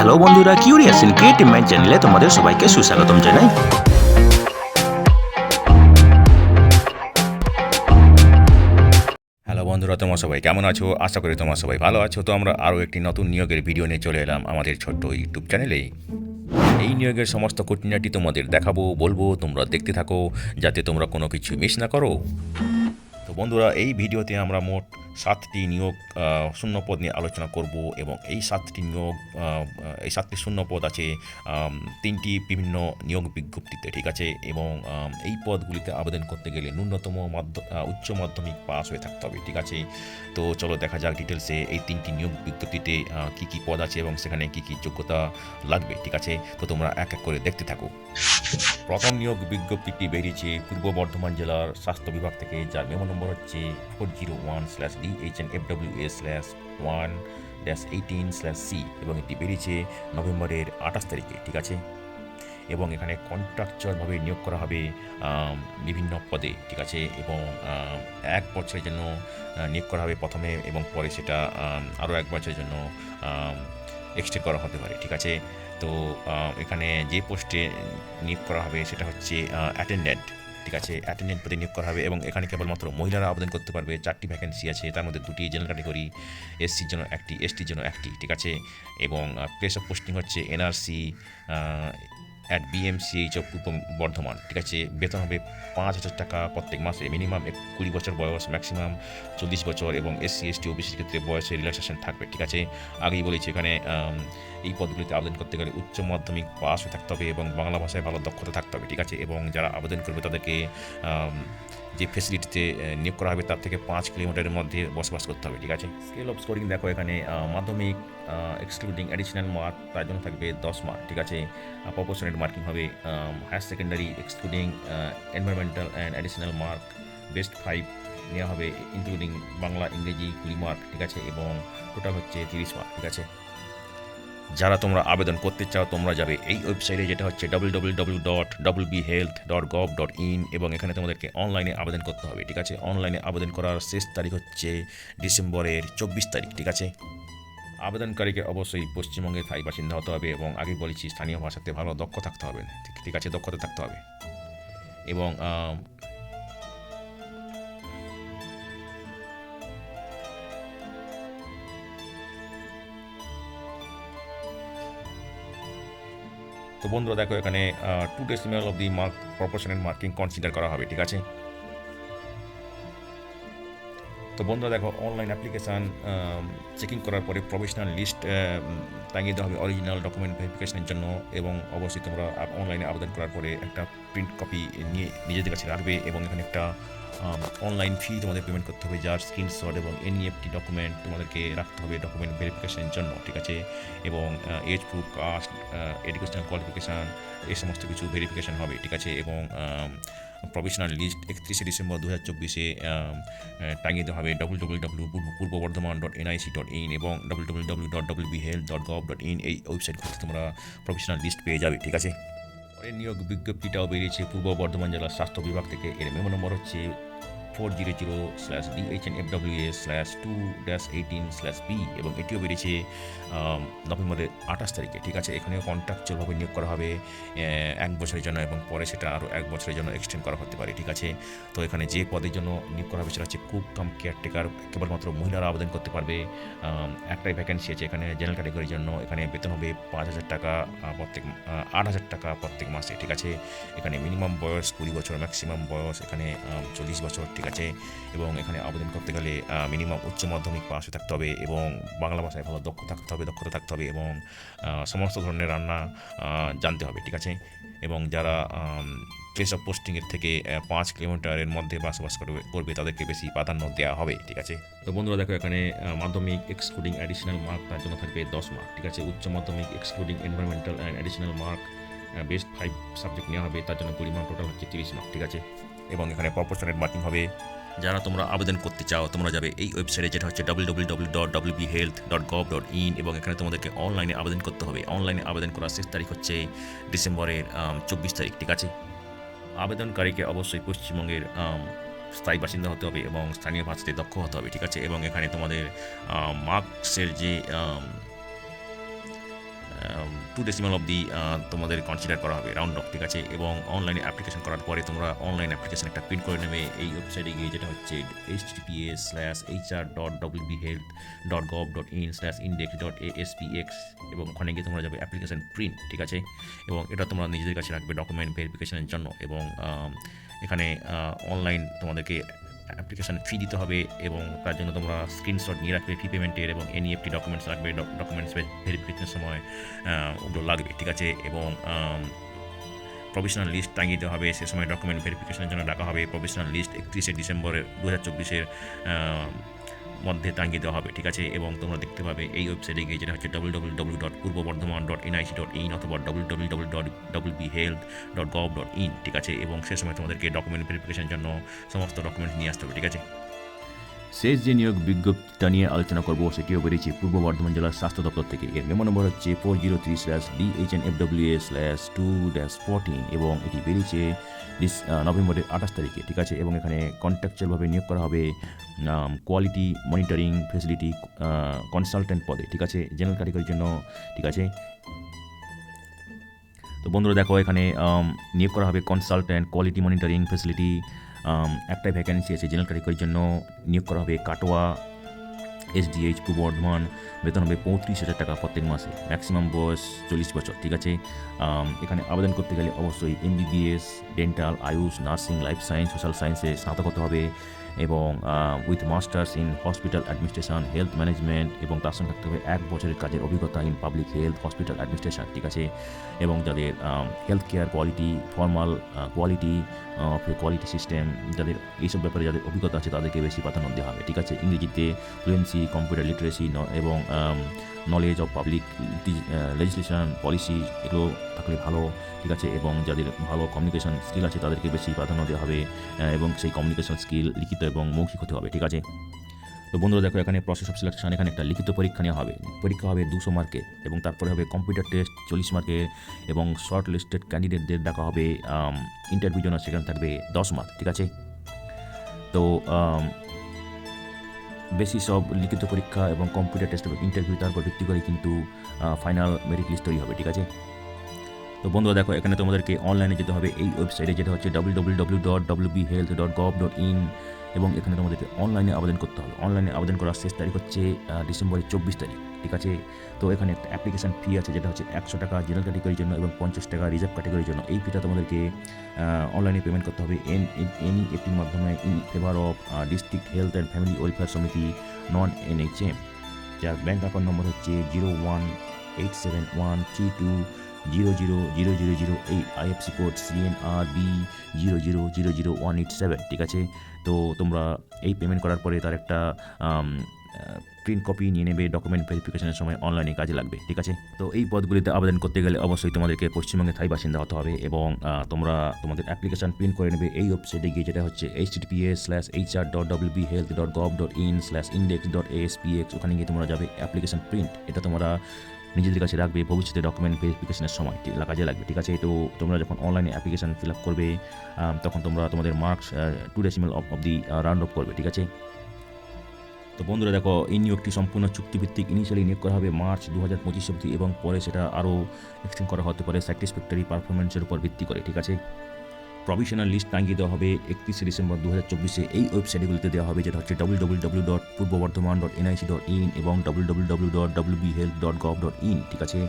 Hello বন্ধুরা, curious in creative mind চ্যানেলে তোমাদের সবাইকে সুস্বাগতম জানাই। হ্যালো বন্ধুরা, তোমরা সবাই কেমন আছো? আশা করি তোমরা সবাই ভালো আছো। তো আমরা আরও একটি নতুন নিয়োগের ভিডিও নিয়ে চলে এলাম আমাদের ছোট্ট ইউটিউব চ্যানেলে। এই নিয়োগের সমস্ত খুঁটিনাটি তোমাদের দেখাবো, বলবো, তোমরা দেখতে থাকো যাতে তোমরা কোনো কিছু মিস না করো। তো বন্ধুরা, এই ভিডিওতে আমরা মোট 7টি নিয়োগ শূন্যপদ নিয়ে আলোচনা করব এবং এই 7টি শূন্যপদ আছে 3টি বিভিন্ন নিয়োগ বিজ্ঞপ্তিতে, ঠিক আছে। এবং এই পদগুলিতে আবেদন করতে গেলে ন্যূনতম উচ্চ মাধ্যমিক পাস হয়ে থাকতে হবে, ঠিক আছে। তো চলো দেখা যাক ডিটেলসে এই 3টি নিয়োগ বিজ্ঞপ্তিতে কী কী পদ আছে এবং সেখানে কী কী যোগ্যতা লাগবে, ঠিক আছে। তো তোমরা এক এক করে দেখতে থাকো। প্রথম নিয়োগ বিজ্ঞপ্তিটি বেরিয়েছে পূর্ব বর্ধমান জেলার স্বাস্থ্য বিভাগ থেকে, যার মেমো নম্বর হচ্ছে 401/DHN/FWS/1-18/C এবং এটি বেরিয়েছে নভেম্বরের 28 তারিখে, ঠিক আছে। এবং এখানে কন্ট্রাকচুয়ালভাবে নিয়োগ করা হবে বিভিন্ন পদে, ঠিক আছে। এবং 1 বছরের জন্য নিয়োগ করা হবে প্রথমে এবং পরে সেটা আরও 1 বছরের জন্য এক্সটেন্ড করা হতে পারে, ঠিক আছে। তো এখানে যে পোস্টে নিয়োগ করা হবে সেটা হচ্ছে অ্যাটেন্ডেন্ট, ঠিক আছে। অ্যাটেন্ডেন্ট পদে নিয়োগ করা হবে এবং এখানে কেবলমাত্র মহিলারা আবেদন করতে পারবে। 4টি ভ্যাকেন্সি আছে, তার মধ্যে 2টি জেনারেল ক্যাটাগরি, এসসির জন্য 1টি, এসটির জন্য 1টি, ঠিক আছে। এবং প্লেস অফ পোস্টিং হচ্ছে NRC অ্যাট BMCH অফ পূর্ব বর্ধমান, ঠিক আছে। বেতন হবে 5,000 টাকা প্রত্যেক মাসে। মিনিমাম 20 বছর বয়স, ম্যাক্সিমাম 40 বছর এবং SC/ST OBCর ক্ষেত্রে বয়সের রিল্যাক্সেশন থাকবে, ঠিক আছে। আগেই বলেছি এখানে এই পদগুলিতে আবেদন করতে গেলে উচ্চ মাধ্যমিক পাস হয়ে থাকতে হবে এবং বাংলা ভাষায় ভালো দক্ষতা থাকতে হবে, ঠিক আছে। এবং যারা আবেদন করবে তাদেরকে যে ফেসিলিটিতে নিয়োগ করা হবে তার থেকে 5 কিলোমিটারের মধ্যে বসবাস করতে হবে, ঠিক আছে। স্কেল অফ স্কোরিং দেখো, এখানে মাধ্যমিক এক্সক্লুডিং অ্যাডিশনাল মার্ক তার জন্য থাকবে 10 মার্ক, ঠিক আছে। প্রপোর্শনেট মার্কিং হবে। Higher secondary excluding environmental and additional mark best 5 নেওয়া হবে, ইনক্লুডিং বাংলা ইংরেজি 20 মার্ক, ঠিক আছে। এবং টোটাল হচ্ছে 30 মার্ক, ঠিক আছে। যারা তোমরা আবেদন করতে চাও তোমরা যাবে এই ওয়েবসাইটে, যেটা হচ্ছে www.wbhealth.gov.in এবং এখানে তোমাদেরকে অনলাইনে আবেদন করতে হবে, ঠিক আছে। অনলাইনে আবেদন করার শেষ তারিখ হচ্ছে ডিসেম্বরের 24 তারিখ, ঠিক আছে। আবেদনকারীকে অবশ্যই পশ্চিমবঙ্গের স্থায়ী বাসিন্দা হতে হবে এবং আগে বলেছি স্থানীয় ভাষাতে ভালো দক্ষ থাকতে হবে, ঠিক আছে, দক্ষতা থাকতে হবে। এবং তো বন্ধুরা দেখো, এখানে 2 decimal of the mark proportional marking consider করা হবে, ঠিক আছে। তো বন্ধুরা দেখো, অনলাইন অ্যাপ্লিকেশান চেকিং করার পরে প্রফেশনাল লিস্ট টাঙিয়ে দেওয়া হবে অরিজিনাল ডকুমেন্ট ভেরিফিকেশনের জন্য। এবং অবশ্যই তোমরা অনলাইনে আবেদন করার পরে একটা প্রিন্ট কপি নিয়ে নিজেদের কাছে রাখবে এবং এখানে একটা অনলাইন ফি তোমাদের পেমেন্ট করতে হবে, যার স্ক্রিনশট এবং NEFT ডকুমেন্ট তোমাদেরকে রাখতে হবে ডকুমেন্ট ভেরিফিকেশনের জন্য, ঠিক আছে। এবং age proof, caste, educational qualification, এই সমস্ত কিছু ভেরিফিকেশান হবে, ঠিক আছে। এবং প্রভিশনাল লিস্ট 31শে ডিসেম্বর 2024 টাঙিয়ে দেওয়া হবে www.purboBardhaman.nic.in এবং www.wbhealth.gov.in এই ওয়েবসাইট থেকে তোমরা প্রভিশনাল লিস্ট পেয়ে যাবে, ঠিক আছে। পরের নিয়োগ বিজ্ঞপ্তিটাও বেরিয়েছে পূর্ব বর্ধমান জেলার স্বাস্থ্য বিভাগ থেকে। এর মেমো নম্বর হচ্ছে 400/DHN/FWS/2-18/B এবং এটিও বেরিয়েছে নভেম্বরের 28 তারিখে, ঠিক আছে। এখানেও কন্ট্রাকচুয়ালভাবে নিয়োগ করা হবে 1 বছরের জন্য এবং পরে সেটা আরও 1 বছরের জন্য এক্সটেন্ড করা হতে পারে, ঠিক আছে। তো এখানে যে পদের জন্য নিয়োগ করা হবে সেটা হচ্ছে কুক কাম কেয়ারটেকার। কেবলমাত্র মহিলারা আবেদন করতে পারবে। একটাই ভ্যাকেন্সি আছে এখানে জেনারেল ক্যাটাগরির জন্য। এখানে বেতন হবে 5,000 টাকা প্রত্যেক 8,000 টাকা প্রত্যেক মাসে, ঠিক আছে। এখানে মিনিমাম বয়স 20 বছর, ম্যাক্সিমাম বয়স এখানে 40 বছর, ঠিক আছে। এবং এখানে আবেদন করতে গেলে মিনিমাম উচ্চ মাধ্যমিক পাস হয়ে থাকতে হবে এবং বাংলা ভাষায় ভালো দক্ষতা থাকতে হবে এবং সমস্ত ধরনের রান্না জানতে হবে, ঠিক আছে। এবং যারা প্লেস অফ পোস্টিংয়ের থেকে 5 কিলোমিটারের মধ্যে বসবাস করবে তাদেরকে বেশি প্রাধান্য দেওয়া হবে, ঠিক আছে। তো বন্ধুরা দেখো, এখানে মাধ্যমিক এক্সক্লুডিং অ্যাডিশনাল মার্ক তার জন্য থাকবে 10 মার্ক, ঠিক আছে। উচ্চ মাধ্যমিক excluding environmental and additional mark best 5 subject নেওয়া হবে, তার জন্য 20 মার্ক, টোটাল হচ্ছে 30 মার্ক, ঠিক আছে। এবং এখানে প্রপোর্শনেট মার্কিং হবে। যারা তোমরা আবেদন করতে চাও তোমরা যাবে এই ওয়েবসাইটে, যেটা হচ্ছে www.wbhealth.gov.in এবং এখানে তোমাদেরকে অনলাইনে আবেদন করতে হবে। অনলাইনে আবেদন করার শেষ তারিখ হচ্ছে ডিসেম্বরের 24 তারিখ, ঠিক আছে। আবেদনকারীকে অবশ্যই পশ্চিমবঙ্গের স্থায়ী বাসিন্দা হতে হবে এবং স্থানীয় ভাষাতে দক্ষ হতে হবে, ঠিক আছে। এবং এখানে তোমাদের মার্কসের যে টু ডেসিমাল অবধি তোমাদের কনসিডার করা হবে রাউন্ড অফ, ঠিক আছে। এবং অনলাইনে অ্যাপ্লিকেশন করার পরে তোমরা অনলাইন অ্যাপ্লিকেশন একটা প্রিন্ট করে নেবে এই ওয়েবসাইটে গিয়ে, যেটা হচ্ছে https://hr.wbhealth.gov.in/index.aspx, এবং ওখানে গিয়ে তোমরা যাবে অ্যাপ্লিকেশন প্রিন্ট, ঠিক আছে। এবং এটা তোমরা নিজেদের কাছে রাখবে ডকুমেন্ট ভেরিফিকেশনের জন্য। এবং এখানে অনলাইন তোমাদেরকে অ্যাপ্লিকেশান ফি দিতে হবে, এবং তার জন্য তোমরা স্ক্রিনশট নিয়ে রাখবে ফি পেমেন্টের, এবং এনইএফটি ডকুমেন্টস রাখবে, ডকুমেন্টস ভেরিফিকেশনের সময় ওগুলো লাগবে, ঠিক আছে। এবং প্রভিশনাল লিস্ট টাঙিয়ে দেওয়া হবে, সে সময় ডকুমেন্ট ভেরিফিকেশনের জন্য ডাকা হবে। প্রভিশনাল লিস্ট 31শে ডিসেম্বর 2024 মধ্যে টাঙিয়ে দেওয়া হবে, ঠিক আছে। এবং তোমরা দেখতে পাবে এই ওয়েবসাইটে গিয়ে, যেটা হচ্ছে www.purbobardhaman.nic.in অথবা www.wbhealth.gov.in, ঠিক আছে। এবং সে সময় তোমাদেরকে ডকুমেন্ট ভেরিফিকেশনের জন্য সমস্ত ডকুমেন্ট নিয়ে আসতে হবে, ঠিক আছে। শেষ যে নিয়োগ বিজ্ঞপ্তিটা নিয়ে আলোচনা করব সেটিও বেরিয়েছে পূর্ব বর্ধমান জেলার স্বাস্থ্য দপ্তর থেকে। এর মেমো নম্বর হচ্ছে 403/DHNFWA/2-14, এবং এটি বেরিয়েছে নভেম্বরের 28 তারিখে, ঠিক আছে। এবং এখানে কন্ট্রাকচুয়ালভাবে নিয়োগ করা হবে কোয়ালিটি মনিটরিং ফেসিলিটি কনসালটেন্ট পদে, ঠিক আছে, জেনারেল ক্যাটাগরির জন্য, ঠিক আছে। তো বন্ধুরা দেখো, এখানে নিয়োগ করা হবে কনসালটেন্ট কোয়ালিটি মনিটরিং ফেসিলিটি, একটাই ভ্যাকেন্সি আছে জেনারেল ক্যাটাগরির জন্য। নিয়োগ করা হবে কাটোয়া SDH পূর্ব বর্ধমান। বেতন হবে 35,000 টাকা প্রত্যেক মাসে। ম্যাক্সিমাম বয়স 40 বছর, ঠিক আছে। এখানে আবেদন করতে গেলে অবশ্যই MBBS, dental, Ayush, nursing, life science, social সায়েন্সে স্নাতক হতে হবে, এবং with masters in hospital administration health management, এবং তার সঙ্গে থাকতে হবে 1 বছরের কাজের অভিজ্ঞতা in public health hospital administration, ঠিক আছে। এবং যাদের health care quality formal quality system, যাদের এইসব ব্যাপারে যাদের অভিজ্ঞতা আছে তাদেরকে বেশি প্রাধান্য দেওয়া হবে, ঠিক আছে। ইংরেজিতে ফ্লুয়েন্সি, কম্পিউটার লিটারেসি এবং knowledge of public legislation policy, এগুলো থাকলে ভালো, ঠিক আছে। এবং যাদের ভালো কমিউনিকেশন স্কিল আছে তাদেরকে বেশি প্রাধান্য দেওয়া হবে, এবং সেই কমিউনিকেশন স্কিল লিখিত এবং মৌখিক হতে হবে, ঠিক আছে। তো বন্ধুরা দেখো, এখানে প্রসেস অফ সিলেকশন, এখানে একটা লিখিত পরীক্ষা নেওয়া হবে। পরীক্ষা হবে 200 মার্কের, এবং তারপরে হবে কম্পিউটার টেস্ট 40 মার্কের, এবং শর্ট লিস্টেড ক্যান্ডিডেটদের ডাকা হবে ইন্টারভিউ জন্য, সেখানে থাকবে 10 মার্ক, ঠিক আছে। তো বেশি সব লিখিত পরীক্ষা এবং কম্পিউটার টেস্ট এবং ইন্টারভিউ, তারপর ভিত্তি করে কিন্তু ফাইনাল মেরিট লিস্ট তৈরি হবে, ঠিক আছে। তো বন্ধুরা দেখো, এখানে তোমাদেরকে অনলাইনে যেতে হবে এই ওয়েবসাইটে, যেটা হচ্ছে www.wbhealth.gov.in, এবং এখানে তোমাদেরকে অনলাইনে আবেদন করতে হবে। অনলাইনে আবেদন করার শেষ তারিখ হচ্ছে ডিসেম্বরের 24 তারিখ, ঠিক আছে। তো এখানে একটা অ্যাপ্লিকেশন ফি আছে, যেটা হচ্ছে 100 টাকা জেনারেল ক্যাটাগরির জন্য এবং 50 টাকা রিজার্ভ ক্যাটাগরির জন্য। এই ফিটা তোমাদেরকে অনলাইনে পেমেন্ট করতে হবে এনইএফটির মাধ্যমে in favour of district health and family welfare সমিতি নন NHM, যার ব্যাঙ্ক অ্যাকাউন্ট নম্বর হচ্ছে 018713200008, IFSC কোড CNRB 0000187, ঠিক আছে। তো তোমরা এই পেমেন্ট করার পরে তার একটা প্রিন্ট কপি নিয়ে নেবে, ডকুমেন্ট ভেরিফিকেশনের সময় অনলাইনে কাজে লাগবে, ঠিক আছে। তো এই পদগুলিতে আবেদন করতে গেলে অবশ্যই তোমাদেরকে পশ্চিমবঙ্গের স্থায়ী বাসিন্দা হতে হবে, এবং তোমরা তোমাদের অ্যাপ্লিকেশন প্রিন্ট করে নেবে এই ওয়েবসাইটে গিয়ে, যেটা হচ্ছে https://hr.wbhealth.gov.in/index.aspx। ওখানে গিয়ে তোমরা যাবে অ্যাপ্লিকেশন প্রিন্ট, এটা তোমরা নিজেদের কাছে রাখবে, ভবিষ্যতে ডকুমেন্ট ভেরিফিকেশনের সময় কাজে লাগবে, ঠিক আছে। তো তোমরা যখন অনলাইনে অ্যাপ্লিকেশন ফিল আপ করবে, তখন তোমরা তোমাদের মার্কস 2 ডেসিমাল অবধি রাউন্ড অফ করবে, ঠিক আছে। তো বন্ধুরা দেখো, এই নিয়োগটি সম্পূর্ণ চুক্তিভিত্তিক। ইনিশিয়ালি নিয়োগ করা হবে মার্চ 2025 অবধি, এবং পরে সেটা আরও এক্সটেন্ড করা হতে পারে স্যাটিসফ্যাক্টরি পারফরমেন্সের উপর ভিত্তি করে, ঠিক আছে। প্রভিশনাল লিস্ট টাঙিয়ে দেওয়া হবে 31শে ডিসেম্বর 2024 এই ওয়েবসাইটগুলিতে দেওয়া হবে, যেটা হচ্ছে www.purbobardhaman.nic.in এবং www.wbhealth.gov.in, ঠিক আছে।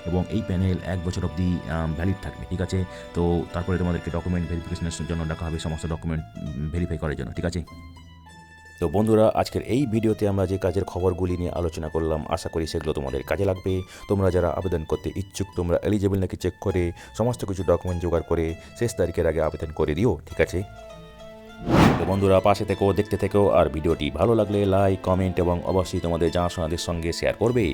এবং এই প্যানেল 1 বছর অবধি ভ্যালিড থাকবে, ঠিক আছে। তো তারপরে তোমাদেরকে ডকুমেন্ট ভেরিফিকেশনের জন্য ডাকা হবে, সমস্ত ডকুমেন্ট ভেরিফাই করার জন্য, ঠিক আছে। তো বন্ধুরা, আজকের এই ভিডিওতে আমরা যে কাজের খবরগুলি নিয়ে আলোচনা করলাম, আশা করি সেগুলো তোমাদের কাজে লাগবে। তোমরা যারা আবেদন করতে ইচ্ছুক, তোমরা এলিজিবল নাকি চেক করে সমস্ত কিছু ডকুমেন্ট জোগাড় করে শেষ তারিখের আগে আবেদন করে দিও, ঠিক আছে। তো বন্ধুরা, পাশে থেকেও দেখতে থেকেও, আর ভিডিওটি ভালো লাগলে লাইক, কমেন্ট এবং অবশ্যই তোমাদের জানাশোনাদের সঙ্গে শেয়ার করবে।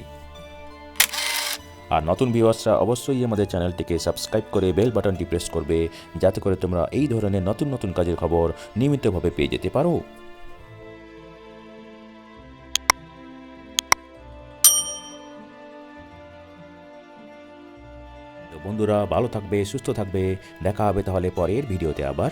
আর নতুন ভিউয়ার্সরা অবশ্যই আমাদের চ্যানেলটিকে সাবস্ক্রাইব করে বেল বাটনটি প্রেস করবে, যাতে করে তোমরা এই ধরনের নতুন নতুন কাজের খবর নিয়মিতভাবে পেয়ে যেতে পারো। তো বন্ধুরা, ভালো থাকবে, সুস্থ থাকবে, দেখা হবে তাহলে পরের ভিডিওতে আবার।